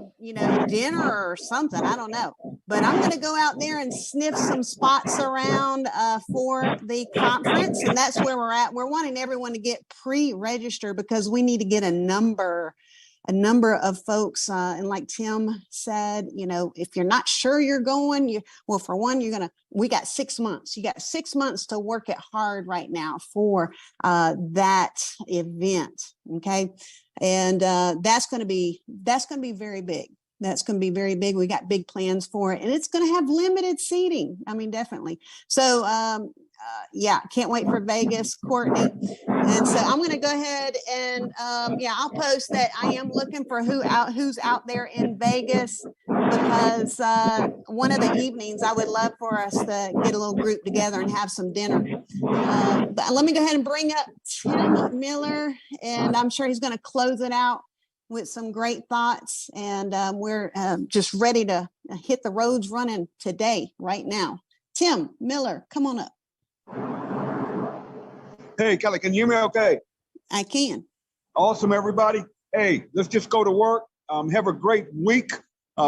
dinner or something. I don't know. But I'm going to go out there and sniff some spots around for the conference. And that's where we're at. We're wanting everyone to get pre-registered because we need to get a number of folks. And like Tim said, if you're not sure you're going, for one, we got 6 months. You got 6 months to work it hard right now for that event. Okay. And that's going to be very big. that's going to be very big. We got big plans for it, and it's going to have limited seating. I mean, definitely. So, yeah, can't wait for Vegas, Courtney. And so I'm going to go ahead and, yeah, I'll post that I am looking for who's out there in Vegas, because one of the evenings I would love for us to get a little group together and have some dinner. But let me go ahead and bring up Tim Miller, and I'm sure he's going to close it out with some great thoughts. And we're just ready to hit the roads running today, right now. Tim Miller, come on up. Hey, Kelly, can you hear me okay? I can. Awesome, everybody. Hey, let's just go to work. Have a great week.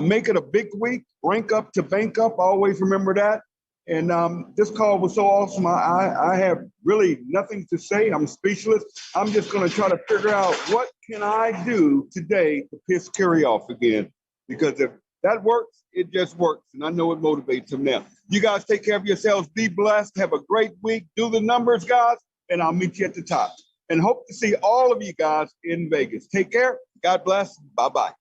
Make it a big week. Rank up to bank up. Always remember that. And this call was so awesome. I have really nothing to say. I'm speechless. I'm just going to try to figure out what can I do today to piss Kerry off again. Because if that works, it just works. And I know it motivates him now. You guys take care of yourselves. Be blessed. Have a great week. Do the numbers, guys. And I'll meet you at the top. And hope to see all of you guys in Vegas. Take care. God bless. Bye-bye.